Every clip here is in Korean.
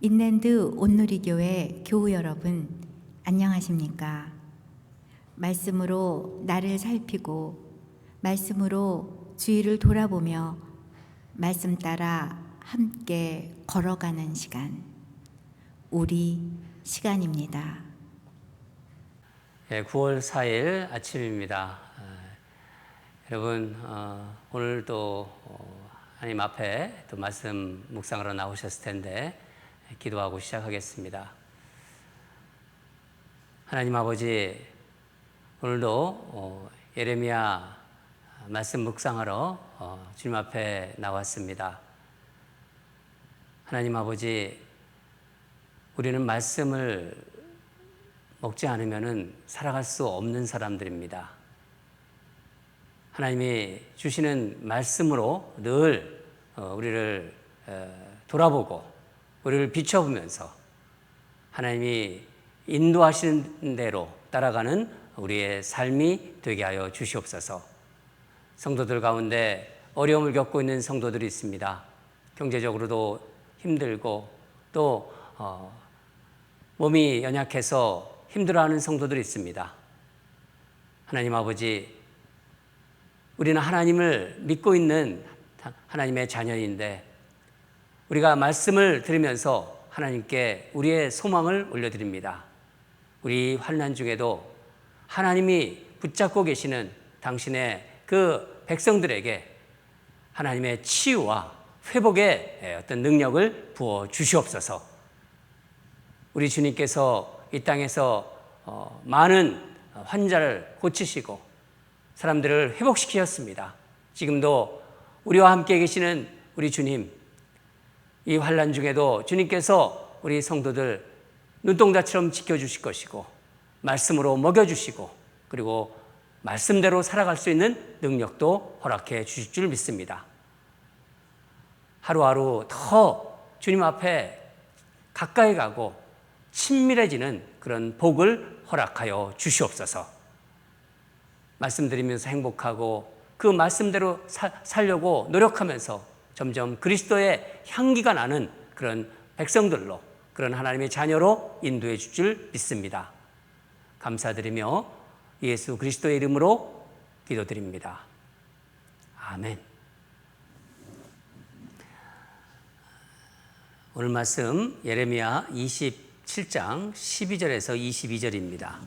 인랜드 온누리교회 교우 여러분, 안녕하십니까? 말씀으로 나를 살피고 말씀으로 주위를 돌아보며 말씀 따라 함께 걸어가는 시간, 우리 시간입니다. 9월 4일 아침입니다. 여러분, 오늘도 하나님 앞에 또 말씀 묵상하러 나오셨을 텐데 기도하고 시작하겠습니다. 하나님 아버지, 오늘도 예레미야 말씀 묵상하러 주님 앞에 나왔습니다. 하나님 아버지, 우리는 말씀을 먹지 않으면 살아갈 수 없는 사람들입니다. 하나님이 주시는 말씀으로 늘 우리를 돌아보고 우리를 비춰보면서 하나님이 인도하시는 대로 따라가는 우리의 삶이 되게 하여 주시옵소서. 성도들 가운데 어려움을 겪고 있는 성도들이 있습니다. 경제적으로도 힘들고 또 몸이 연약해서 힘들어하는 성도들이 있습니다. 하나님 아버지, 우리는 하나님을 믿고 있는 하나님의 자녀인데 우리가 말씀을 들으면서 하나님께 우리의 소망을 올려드립니다. 우리 환난 중에도 하나님이 붙잡고 계시는 당신의 그 백성들에게 하나님의 치유와 회복의 어떤 능력을 부어 주시옵소서. 우리 주님께서 이 땅에서 많은 환자를 고치시고 사람들을 회복시키셨습니다. 지금도 우리와 함께 계시는 우리 주님, 이 환난 중에도 주님께서 우리 성도들 눈동자처럼 지켜주실 것이고 말씀으로 먹여주시고 그리고 말씀대로 살아갈 수 있는 능력도 허락해 주실 줄 믿습니다. 하루하루 더 주님 앞에 가까이 가고 친밀해지는 그런 복을 허락하여 주시옵소서. 말씀드리면서 행복하고 그 말씀대로 살려고 노력하면서 점점 그리스도의 향기가 나는 그런 백성들로, 그런 하나님의 자녀로 인도해 줄 줄 믿습니다. 감사드리며 예수 그리스도의 이름으로 기도드립니다. 아멘. 오늘 말씀 예레미야 27장 12절에서 22절입니다.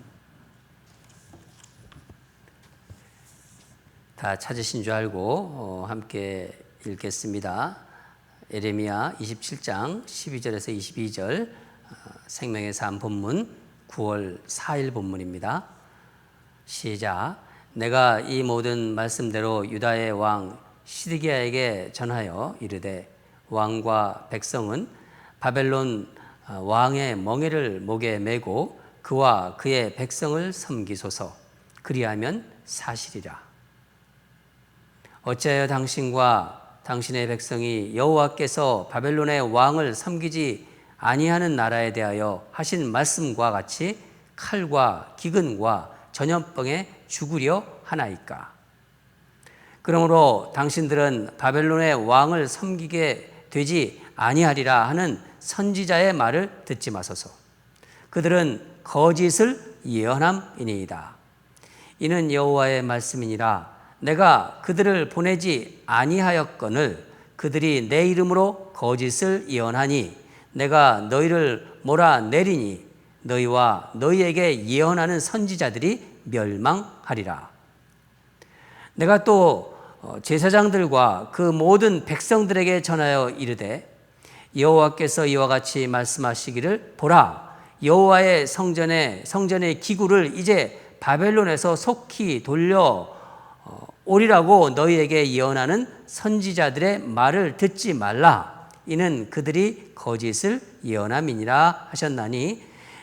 다 찾으신 줄 알고 함께 읽겠습니다. 예레미야 27장 12절에서 22절, 생명의 삶 본문 9월 4일 본문입니다. 시작. 내가 이 모든 말씀대로 유다의 왕 시드기야에게 전하여 이르되 왕과 백성은 바벨론 왕의 멍에를 목에 메고 그와 그의 백성을 섬기소서. 그리하면 사실이라. 어찌하여 당신과 당신의 백성이 여호와께서 바벨론의 왕을 섬기지 아니하는 나라에 대하여 하신 말씀과 같이 칼과 기근과 전염병에 죽으려 하나이까? 그러므로 당신들은 바벨론의 왕을 섬기게 되지 아니하리라 하는 선지자의 말을 듣지 마소서. 그들은 거짓을 예언함이니이다. 이는 여호와의 말씀이니라. 내가 그들을 보내지 아니하였거늘 그들이 내 이름으로 거짓을 예언하니 내가 너희를 몰아내리니 너희와 너희에게 예언하는 선지자들이 멸망하리라. 내가 또 제사장들과 그 모든 백성들에게 전하여 이르되 여호와께서 이와 같이 말씀하시기를 보라, 여호와의 성전의 기구를 이제 바벨론에서 속히 돌려 오리라고 너희에게 예언하는 선지자들의 말을 듣지 말라. 이는 그들이 거짓을 예언함이니라 하셨나니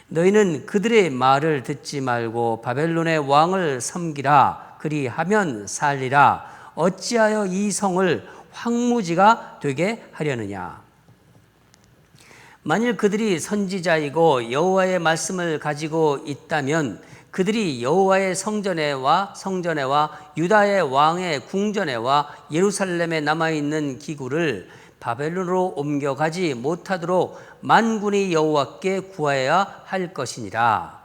너희는 그들의 말을 듣지 말고 바벨론의 왕을 섬기라. 그리하면 살리라. 어찌하여 이 성을 황무지가 되게 하려느냐. 만일 그들이 선지자이고 여호와의 말씀을 가지고 있다면 그들이 여호와의 성전에와 유다의 왕의 궁전에와 예루살렘에 남아있는 기구를 바벨론으로 옮겨가지 못하도록 만군의 여호와께 구하여야 할 것이니라.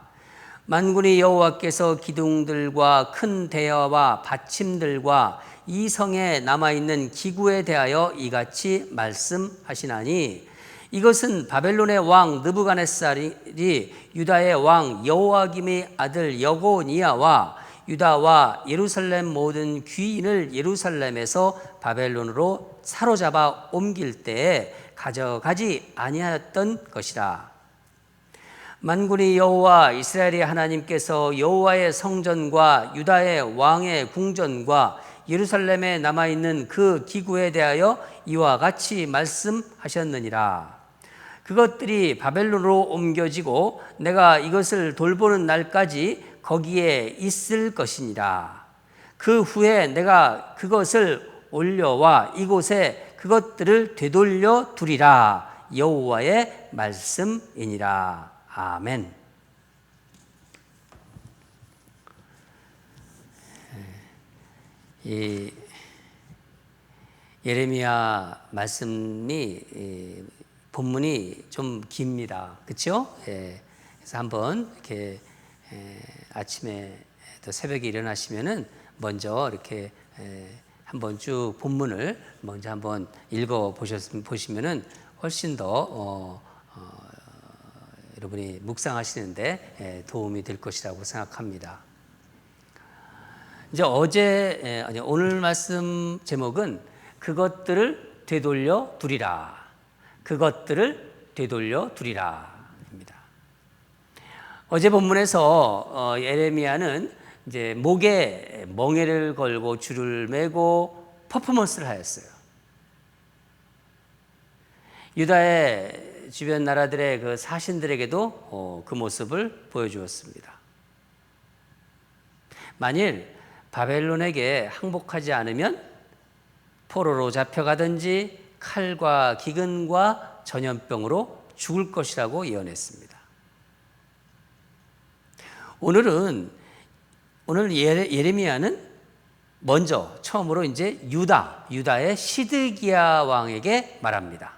만군의 여호와께서 기둥들과 큰 대야와 받침들과 이 성에 남아있는 기구에 대하여 이같이 말씀하시나니 이것은 바벨론의 왕 느부갓네살이 유다의 왕 여호야김의 아들 여고니아와 유다와 예루살렘 모든 귀인을 예루살렘에서 바벨론으로 사로잡아 옮길 때에 가져가지 아니하였던 것이라. 만군의 여호와 이스라엘의 하나님께서 여호와의 성전과 유다의 왕의 궁전과 예루살렘에 남아있는 그 기구에 대하여 이와 같이 말씀하셨느니라. 그것들이 바벨론으로 옮겨지고 내가 이것을 돌보는 날까지 거기에 있을 것이니라. 그 후에 내가 그것을 올려와 이곳에 그것들을 되돌려 두리라. 여호와의 말씀이니라. 아멘. 이 예레미야 말씀이 본문이 좀 깁니다. 그렇죠? 그래서 한번 이렇게 아침에 또 새벽에 일어나시면은 먼저 이렇게 한번 쭉 본문을 먼저 한번 읽어 보시면은 훨씬 더 여러분이 묵상하시는데 도움이 될 것이라고 생각합니다. 이제 오늘 말씀 제목은 그것들을 되돌려 두리라. 그것들을 되돌려 두리라입니다. 어제 본문에서 예레미야는 이제 목에 멍에를 걸고 줄을 매고 퍼포먼스를 하였어요. 유다의 주변 나라들의 그 사신들에게도 그 모습을 보여주었습니다. 만일 바벨론에게 항복하지 않으면 포로로 잡혀가든지 칼과 기근과 전염병으로 죽을 것이라고 예언했습니다. 오늘 예레미야는 먼저 처음으로 이제 유다의 시드기야 왕에게 말합니다.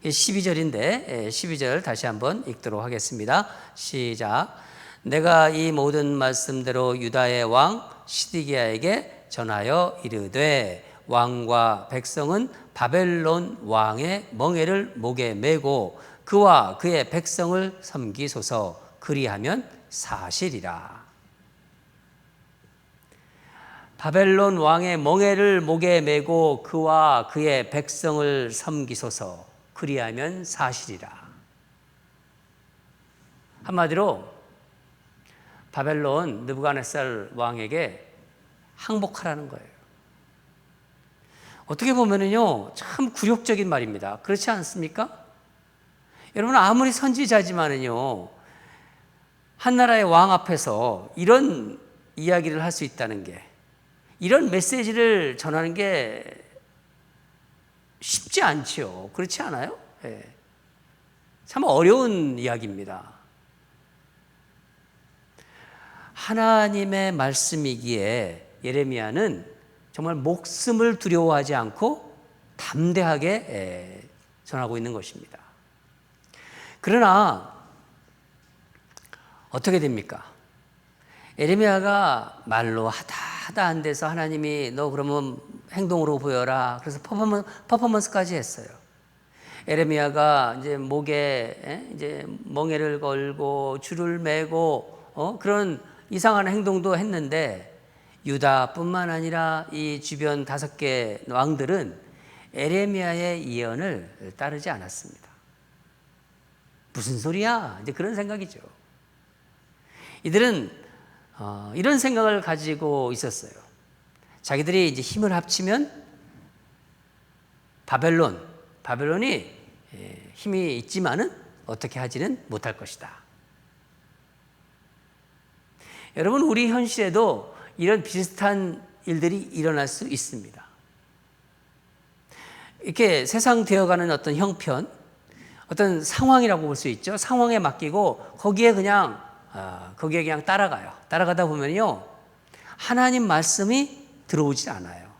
12절인데 12절 다시 한번 읽도록 하겠습니다. 시작. 내가 이 모든 말씀대로 유다의 왕 시드기야에게 전하여 이르되 왕과 백성은 바벨론 왕의 멍에를 목에 메고 그와 그의 백성을 섬기소서. 그리하면 사실이라. 바벨론 왕의 멍에를 목에 메고 그와 그의 백성을 섬기소서. 그리하면 사실이라. 한마디로 바벨론 느부갓네살 왕에게 항복하라는 거예요. 어떻게 보면은요, 참 굴욕적인 말입니다. 그렇지 않습니까? 여러분, 아무리 선지자지만은요, 한 나라의 왕 앞에서 이런 이야기를 할 수 있다는 게, 이런 메시지를 전하는 게 쉽지 않지요. 그렇지 않아요? 네. 참 어려운 이야기입니다. 하나님의 말씀이기에 예레미야는 정말 목숨을 두려워하지 않고 담대하게 전하고 있는 것입니다. 그러나 어떻게 됩니까? 예레미야가 말로 하다 안 돼서 하나님이 너 그러면 행동으로 보여라. 그래서 퍼포먼스까지 했어요. 예레미야가 이제 목에 이제 멍에를 걸고 줄을 매고 그런 이상한 행동도 했는데 유다뿐만 아니라 이 주변 5개 왕들은 예레미야의 예언을 따르지 않았습니다. 무슨 소리야? 이제 그런 생각이죠. 이들은 이런 생각을 가지고 있었어요. 자기들이 이제 힘을 합치면 바벨론이 힘이 있지만은 어떻게 하지는 못할 것이다. 여러분, 우리 현실에도 이런 비슷한 일들이 일어날 수 있습니다. 이렇게 세상 되어가는 어떤 형편, 어떤 상황이라고 볼 수 있죠. 상황에 맡기고 거기에 그냥 따라가요. 따라가다 보면요, 하나님 말씀이 들어오지 않아요.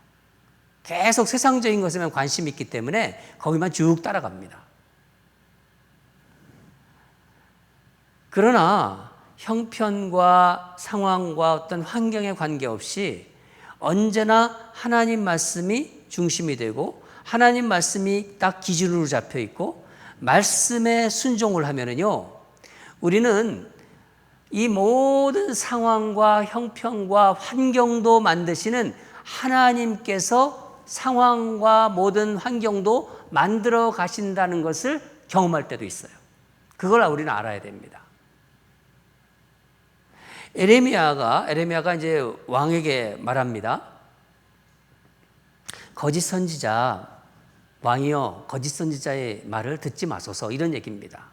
계속 세상적인 것에만 관심이 있기 때문에 거기만 쭉 따라갑니다. 그러나 형편과 상황과 어떤 환경에 관계없이 언제나 하나님 말씀이 중심이 되고 하나님 말씀이 딱 기준으로 잡혀 있고 말씀에 순종을 하면은요, 우리는 이 모든 상황과 형편과 환경도 만드시는 하나님께서 상황과 모든 환경도 만들어 가신다는 것을 경험할 때도 있어요. 그걸 우리는 알아야 됩니다. 에레미야가 이제 왕에게 말합니다. 거짓 선지자, 왕이여, 거짓 선지자의 말을 듣지 마소서, 이런 얘기입니다.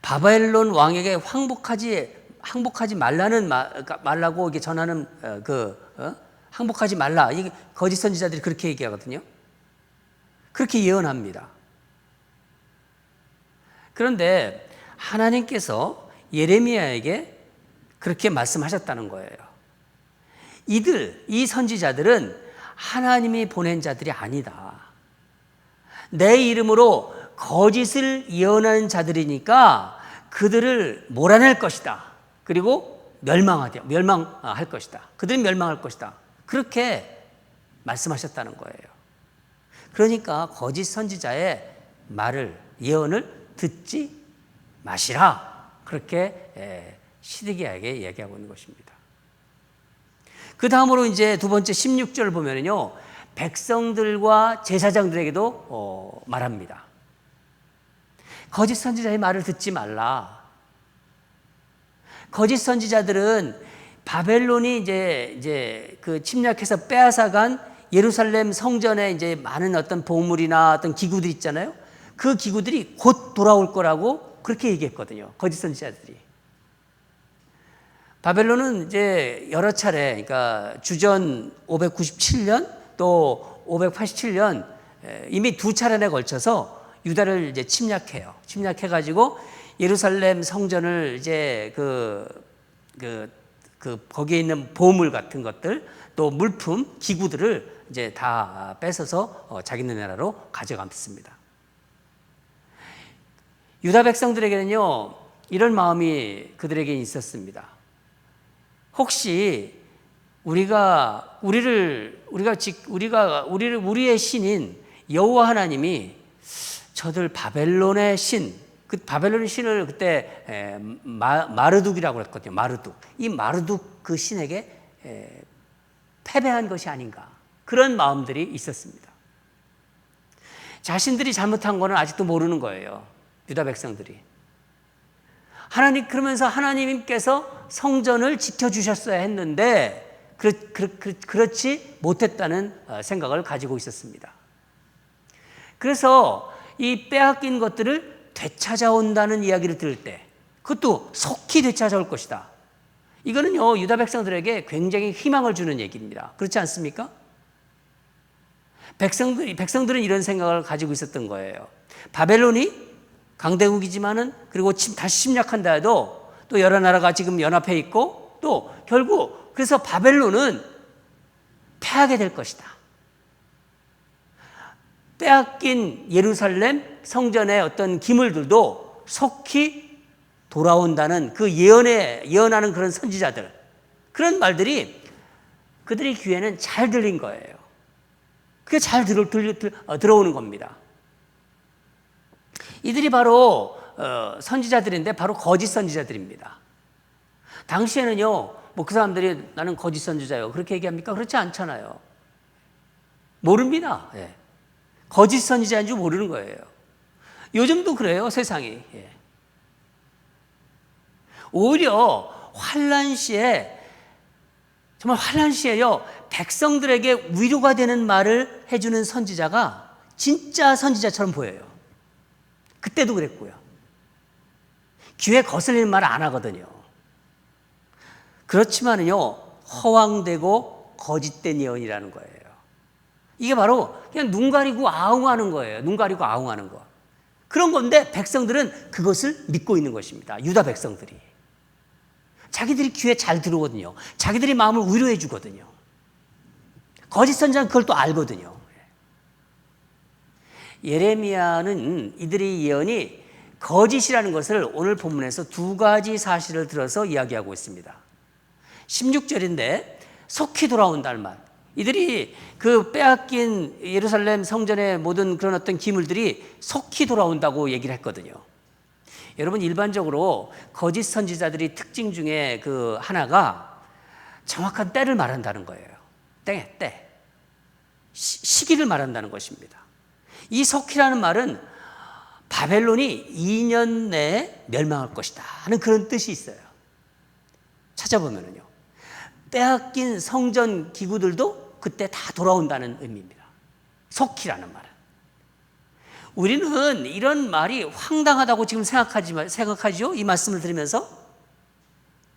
바벨론 왕에게 항복하지 말라고 이게 전하는 항복하지 말라. 이게 거짓 선지자들이 그렇게 얘기하거든요. 그렇게 예언합니다. 그런데 하나님께서 예레미야에게 그렇게 말씀하셨다는 거예요. 이 선지자들은 하나님이 보낸 자들이 아니다. 내 이름으로 거짓을 예언하는 자들이니까 그들을 몰아낼 것이다. 그리고 멸망할 것이다. 그들은 멸망할 것이다. 그렇게 말씀하셨다는 거예요. 그러니까 거짓 선지자의 예언을 듣지 마시라. 그렇게 시드기야에게 얘기하고 있는 것입니다. 그 다음으로 이제 두 번째 16절 보면요, 백성들과 제사장들에게도 말합니다. 거짓 선지자의 말을 듣지 말라. 거짓 선지자들은 바벨론이 이제 그 침략해서 빼앗아간 예루살렘 성전에 이제 많은 어떤 보물이나 어떤 기구들 있잖아요. 그 기구들이 곧 돌아올 거라고 그렇게 얘기했거든요. 거짓 선지자들이. 바벨론은 이제 여러 차례, 그러니까 주전 597년 또 587년 이미 두 차례에 걸쳐서 유다를 이제 침략해요. 침략해가지고 예루살렘 성전을 이제 거기에 있는 보물 같은 것들 또 물품, 기구들을 이제 다 뺏어서 자기네 나라로 가져갔습니다. 유다 백성들에게는요, 이런 마음이 그들에게 있었습니다. 혹시 우리의 신인 여호와 하나님이 저들 바벨론의 신, 그 바벨론의 신을 그때 마르둑이라고 했거든요. 마르둑. 이 마르둑 그 신에게 패배한 것이 아닌가. 그런 마음들이 있었습니다. 자신들이 잘못한 거는 아직도 모르는 거예요. 유다 백성들이. 그러면서 하나님께서 성전을 지켜주셨어야 했는데 그렇지 못했다는 생각을 가지고 있었습니다. 그래서 이 빼앗긴 것들을 되찾아온다는 이야기를 들을 때 그것도 속히 되찾아올 것이다. 이거는요, 유다 백성들에게 굉장히 희망을 주는 얘기입니다. 그렇지 않습니까? 백성들은 이런 생각을 가지고 있었던 거예요. 바벨론이 강대국이지만은 그리고 다시 침략한다 해도 또 여러 나라가 지금 연합해 있고 또 결국 그래서 바벨론은 패하게 될 것이다. 빼앗긴 예루살렘 성전의 어떤 기물들도 속히 돌아온다는 그 예언하는 그런 선지자들, 그런 말들이 그들의 귀에는 잘 들린 거예요. 그게 잘 들어오는 겁니다. 이들이 바로 선지자들인데 바로 거짓 선지자들입니다. 당시에는요, 그 사람들이 나는 거짓 선지자요 그렇게 얘기합니까? 그렇지 않잖아요. 모릅니다. 예. 거짓 선지자인 줄 모르는 거예요. 요즘도 그래요, 세상이. 예. 오히려 환난 시에요, 백성들에게 위로가 되는 말을 해주는 선지자가 진짜 선지자처럼 보여요. 그때도 그랬고요. 귀에 거슬리는 말 안 하거든요. 그렇지만은요, 허황되고 거짓된 예언이라는 거예요. 이게 바로 그냥 눈 가리고 아웅하는 거예요. 눈 가리고 아웅하는 거. 그런 건데 백성들은 그것을 믿고 있는 것입니다. 유다 백성들이. 자기들이 귀에 잘 들어오거든요. 자기들이 마음을 위로해 주거든요. 거짓 선지자는 그걸 또 알거든요. 예레미야는 이들의 예언이 거짓이라는 것을 오늘 본문에서 두 가지 사실을 들어서 이야기하고 있습니다. 16절인데 속히 돌아온다는 말. 이들이 그 빼앗긴 예루살렘 성전의 모든 그런 어떤 기물들이 속히 돌아온다고 얘기를 했거든요. 여러분, 일반적으로 거짓 선지자들이 특징 중에 그 하나가 정확한 때를 말한다는 거예요. 때. 시기를 말한다는 것입니다. 이 속히라는 말은 바벨론이 2년 내에 멸망할 것이다 하는 그런 뜻이 있어요. 찾아보면요, 빼앗긴 성전 기구들도 그때 다 돌아온다는 의미입니다. 속히라는 말은. 우리는 이런 말이 황당하다고 지금 생각하죠? 이 말씀을 들으면서.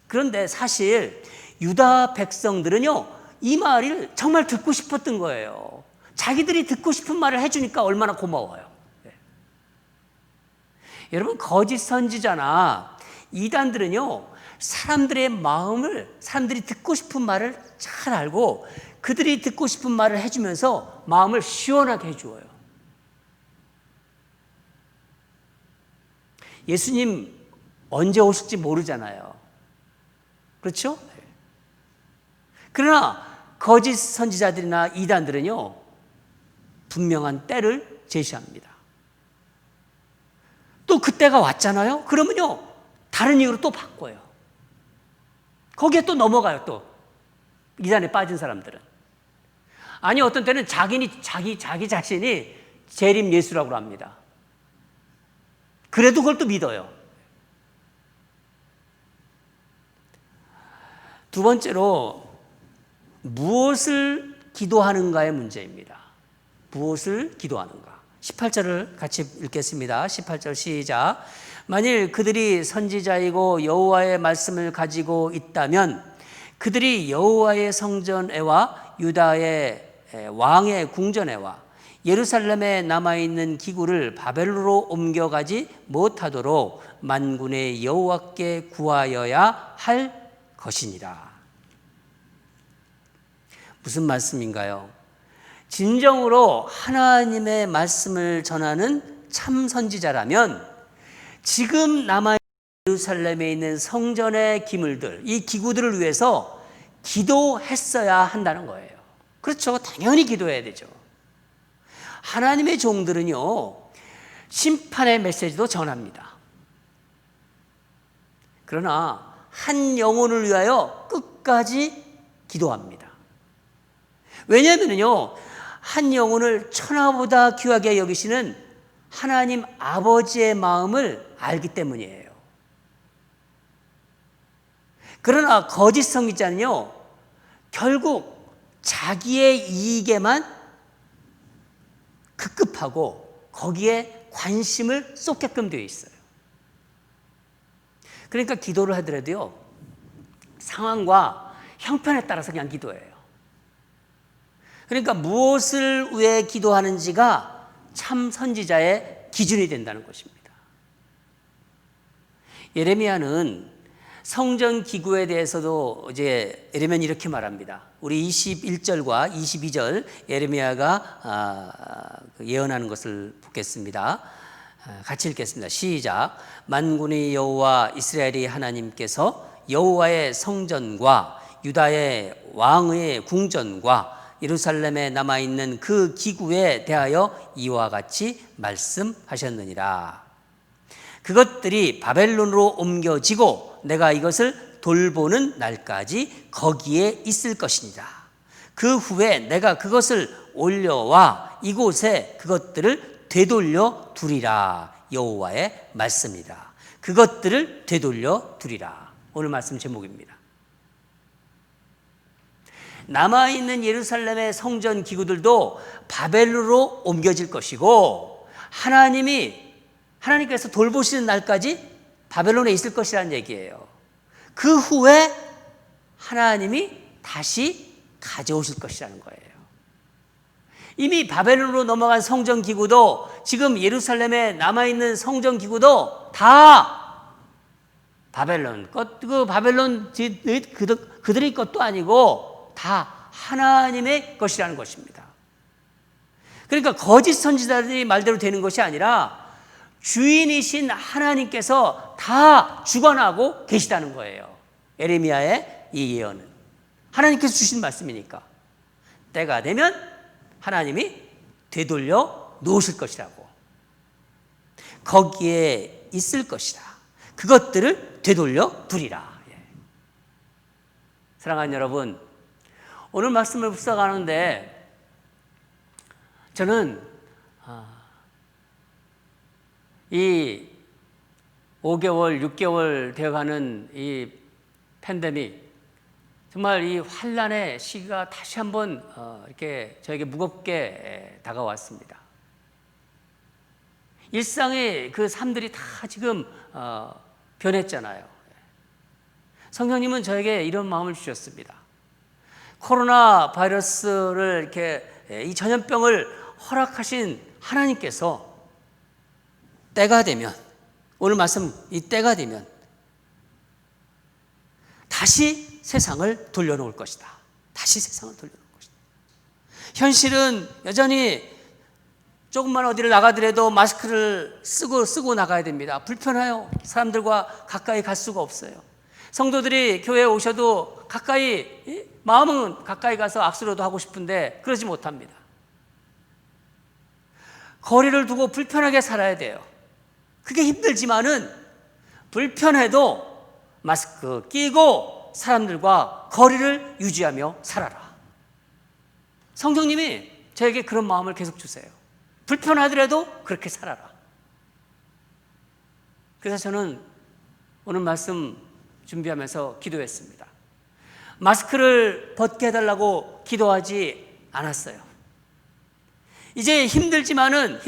그런데 사실 유다 백성들은요, 이 말을 정말 듣고 싶었던 거예요. 자기들이 듣고 싶은 말을 해주니까 얼마나 고마워요. 네. 여러분, 거짓 선지자나 이단들은요, 사람들의 마음을, 사람들이 듣고 싶은 말을 잘 알고 그들이 듣고 싶은 말을 해주면서 마음을 시원하게 해주어요. 예수님 언제 오실지 모르잖아요. 그렇죠? 그러나 거짓 선지자들이나 이단들은요, 분명한 때를 제시합니다. 또 그때가 왔잖아요. 그러면요, 다른 이유로 또 바꿔요. 거기에 또 넘어가요. 또 이단에 빠진 사람들은. 아니, 어떤 때는 자기 자신이 재림 예수라고 합니다. 그래도 그걸 또 믿어요. 두 번째로 무엇을 기도하는가의 문제입니다. 무엇을 기도하는가. 18절을 같이 읽겠습니다. 18절 시작. 만일 그들이 선지자이고 여호와의 말씀을 가지고 있다면 그들이 여호와의 성전에와 유다의 왕의 궁전에와 예루살렘에 남아있는 기구를 바벨론으로 옮겨가지 못하도록 만군의 여호와께 구하여야 할 것이니라. 무슨 말씀인가요? 진정으로 하나님의 말씀을 전하는 참 선지자라면 지금 남아있는 예루살렘에 있는 성전의 기물들, 이 기구들을 위해서 기도했어야 한다는 거예요. 그렇죠. 당연히 기도해야 되죠. 하나님의 종들은요, 심판의 메시지도 전합니다. 그러나 한 영혼을 위하여 끝까지 기도합니다. 왜냐하면요, 한 영혼을 천하보다 귀하게 여기시는 하나님 아버지의 마음을 알기 때문이에요. 그러나 거짓 선지자는요, 결국 자기의 이익에만 급급하고 거기에 관심을 쏟게끔 되어 있어요. 그러니까 기도를 하더라도요, 상황과 형편에 따라서 그냥 기도해요. 그러니까 무엇을 위해 기도하는지가 참 선지자의 기준이 된다는 것입니다. 예레미야는 성전 기구에 대해서도 이제 예레미야는 이렇게 말합니다. 우리 21절과 22절 예레미야가 예언하는 것을 보겠습니다. 같이 읽겠습니다. 시작. 만군의 여호와 이스라엘의 하나님께서 여호와의 성전과 유다의 왕의 궁전과 예루살렘에 남아있는 그 기구에 대하여 이와 같이 말씀하셨느니라. 그것들이 바벨론으로 옮겨지고 내가 이것을 돌보는 날까지 거기에 있을 것이니라. 그 후에 내가 그것을 올려와 이곳에 그것들을 되돌려 두리라. 여호와의 말씀이다. 그것들을 되돌려 두리라. 오늘 말씀 제목입니다. 남아있는 예루살렘의 성전 기구들도 바벨론으로 옮겨질 것이고 하나님께서 돌보시는 날까지 바벨론에 있을 것이라는 얘기예요. 그 후에 하나님이 다시 가져오실 것이라는 거예요. 이미 바벨론으로 넘어간 성전 기구도 지금 예루살렘에 남아있는 성전 기구도 다 바벨론 것, 그 바벨론 그들의 것도 아니고 다 하나님의 것이라는 것입니다. 그러니까 거짓 선지자들이 말대로 되는 것이 아니라 주인이신 하나님께서 다 주관하고 계시다는 거예요. 에레미야의 이 예언은 하나님께서 주신 말씀이니까 때가 되면 하나님이 되돌려 놓으실 것이라고, 거기에 있을 것이다, 그것들을 되돌려 두리라. 사랑하는 여러분, 오늘 말씀을 묵상하는데 저는 이 5개월, 6개월 되어가는 이 팬데믹, 정말 이 환란의 시기가 다시 한번 이렇게 저에게 무겁게 다가왔습니다. 일상의 그 삶들이 다 지금 변했잖아요. 성령님은 저에게 이런 마음을 주셨습니다. 코로나 바이러스를 이렇게 이 전염병을 허락하신 하나님께서 때가 되면, 오늘 말씀 이 때가 되면 다시 세상을 돌려놓을 것이다. 다시 세상을 돌려놓을 것이다. 현실은 여전히 조금만 어디를 나가더라도 마스크를 쓰고 나가야 됩니다. 불편해요. 사람들과 가까이 갈 수가 없어요. 성도들이 교회에 오셔도 가까이, 마음은 가까이 가서 악수라도 하고 싶은데 그러지 못합니다. 거리를 두고 불편하게 살아야 돼요. 그게 힘들지만은 불편해도 마스크 끼고 사람들과 거리를 유지하며 살아라. 성령님이 저에게 그런 마음을 계속 주세요. 불편하더라도 그렇게 살아라. 그래서 저는 오늘 말씀 준비하면서 기도했습니다. 마스크를 벗게 해달라고 기도하지 않았어요. 이제 힘들지만은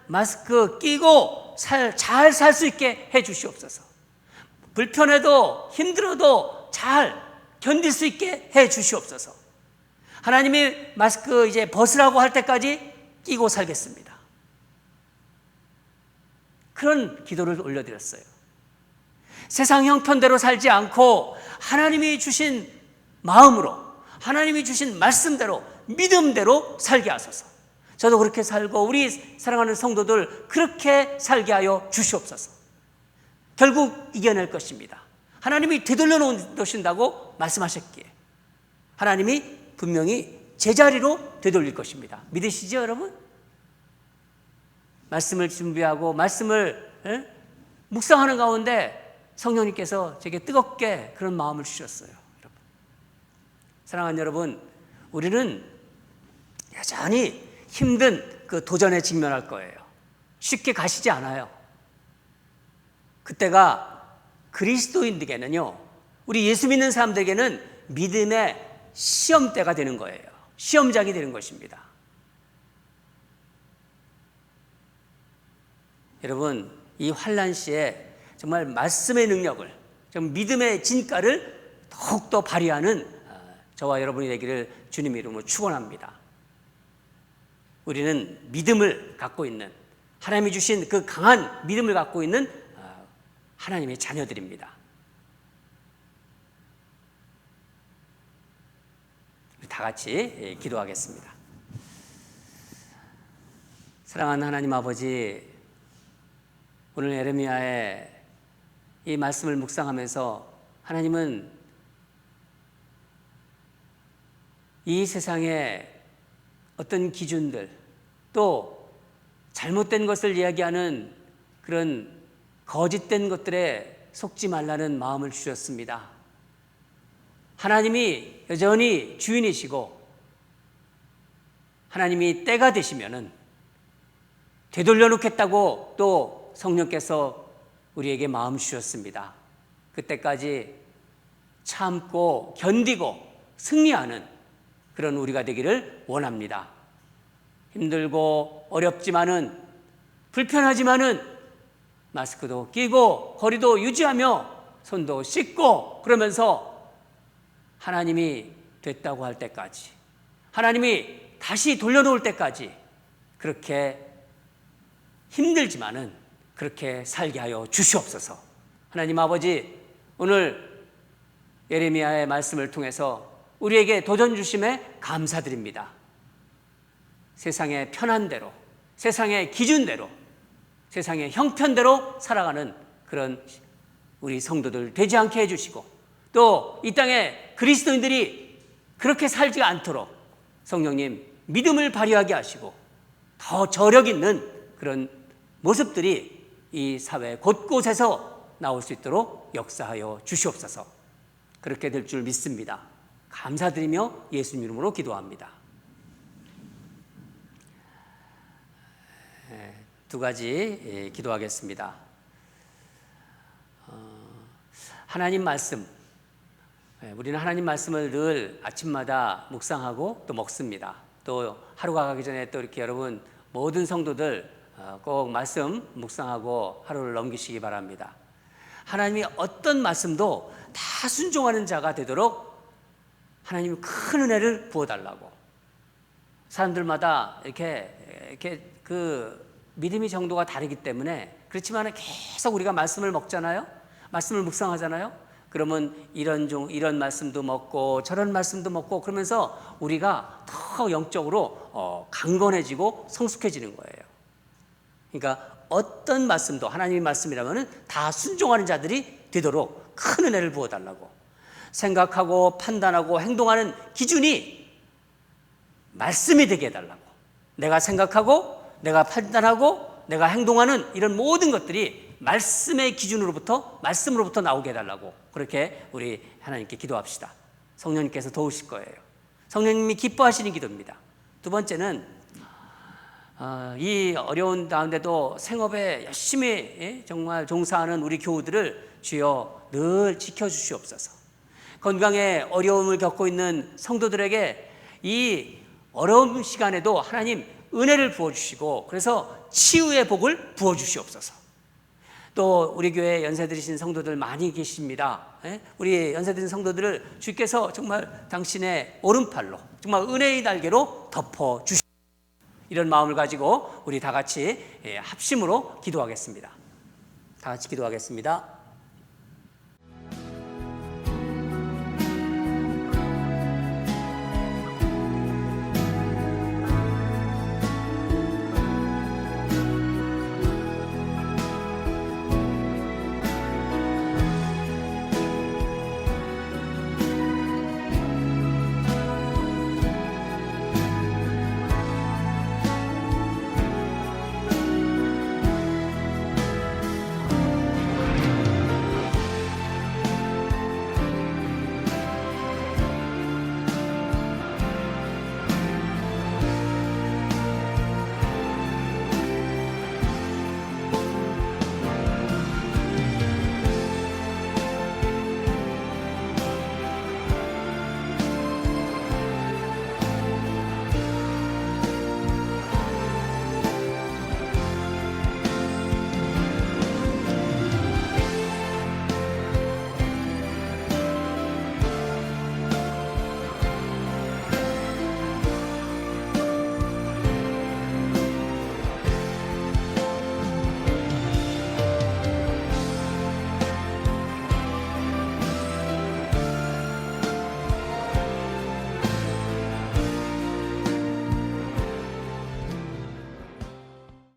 마스크 끼고 잘 살 수 있게 해 주시옵소서. 불편해도 힘들어도 잘 견딜 수 있게 해 주시옵소서. 하나님이 마스크 이제 벗으라고 할 때까지 끼고 살겠습니다. 그런 기도를 올려드렸어요. 세상 형편대로 살지 않고 하나님이 주신 마음으로, 하나님이 주신 말씀대로, 믿음대로 살게 하소서. 저도 그렇게 살고 우리 사랑하는 성도들 그렇게 살게 하여 주시옵소서. 결국 이겨낼 것입니다. 하나님이 되돌려 놓으신다고 말씀하셨기에 하나님이 분명히 제자리로 되돌릴 것입니다. 믿으시죠, 여러분? 말씀을 준비하고 말씀을 묵상하는 가운데 성령님께서 제게 뜨겁게 그런 마음을 주셨어요. 여러분, 사랑하는 여러분, 우리는 여전히 힘든 그 도전에 직면할 거예요. 쉽게 가시지 않아요. 그때가 그리스도인들에게는요, 우리 예수 믿는 사람들에게는 믿음의 시험대가 되는 거예요. 시험장이 되는 것입니다. 여러분, 이 환난 시에 정말 말씀의 능력을, 좀 믿음의 진가를 더욱더 발휘하는 저와 여러분이 되기를 주님 이름으로 축원합니다. 우리는 믿음을 갖고 있는, 하나님이 주신 그 강한 믿음을 갖고 있는 하나님의 자녀들입니다. 다 같이 기도하겠습니다. 사랑하는 하나님 아버지, 오늘 에레미야의 이 말씀을 묵상하면서 하나님은 이 세상의 어떤 기준들, 또 잘못된 것을 이야기하는 그런 거짓된 것들에 속지 말라는 마음을 주셨습니다. 하나님이 여전히 주인이시고 하나님이 때가 되시면은 되돌려 놓겠다고 또 성령께서 우리에게 마음 주셨습니다. 그때까지 참고 견디고 승리하는 그런 우리가 되기를 원합니다. 힘들고 어렵지만은, 불편하지만은 마스크도 끼고 거리도 유지하며 손도 씻고 그러면서 하나님이 됐다고 할 때까지, 하나님이 다시 돌려놓을 때까지 그렇게 힘들지만은 그렇게 살게 하여 주시옵소서. 하나님 아버지, 오늘 예레미야의 말씀을 통해서 우리에게 도전 주심에 감사드립니다. 세상의 편한 대로, 세상의 기준대로, 세상의 형편대로 살아가는 그런 우리 성도들 되지 않게 해주시고, 또 이 땅에 그리스도인들이 그렇게 살지 않도록 성령님 믿음을 발휘하게 하시고 더 저력 있는 그런 모습들이 이 사회 곳곳에서 나올 수 있도록 역사하여 주시옵소서. 그렇게 될 줄 믿습니다. 감사드리며 예수님 이름으로 기도합니다. 두 가지 기도하겠습니다. 하나님 말씀, 우리는 하나님 말씀을 늘 아침마다 묵상하고 또 먹습니다. 또 하루가 가기 전에 또 이렇게 여러분 모든 성도들 꼭 말씀 묵상하고 하루를 넘기시기 바랍니다. 하나님이 어떤 말씀도 다 순종하는 자가 되도록 하나님이 큰 은혜를 부어달라고. 사람들마다 이렇게 그 믿음의 정도가 다르기 때문에, 그렇지만 계속 우리가 말씀을 먹잖아요. 말씀을 묵상하잖아요. 그러면 이런 말씀도 먹고 저런 말씀도 먹고 그러면서 우리가 더 영적으로 강건해지고 성숙해지는 거예요. 그러니까 어떤 말씀도 하나님의 말씀이라면 다 순종하는 자들이 되도록 큰 은혜를 부어달라고. 생각하고 판단하고 행동하는 기준이 말씀이 되게 해달라고. 내가 생각하고 내가 판단하고 내가 행동하는 이런 모든 것들이 말씀의 기준으로부터, 말씀으로부터 나오게 해달라고. 그렇게 우리 하나님께 기도합시다. 성령님께서 도우실 거예요. 성령님이 기뻐하시는 기도입니다. 두 번째는 이 어려운 가운데도 생업에 열심히 정말 종사하는 우리 교우들을 주여 늘 지켜주시옵소서. 건강에 어려움을 겪고 있는 성도들에게 이 어려운 시간에도 하나님 은혜를 부어주시고, 그래서 치유의 복을 부어주시옵소서. 또 우리 교회 연세드리신 성도들 많이 계십니다. 우리 연세드린 성도들을 주께서 정말 당신의 오른팔로, 정말 은혜의 날개로 덮어주시옵소서. 이런 마음을 가지고 우리 다 같이 합심으로 기도하겠습니다. 다 같이 기도하겠습니다.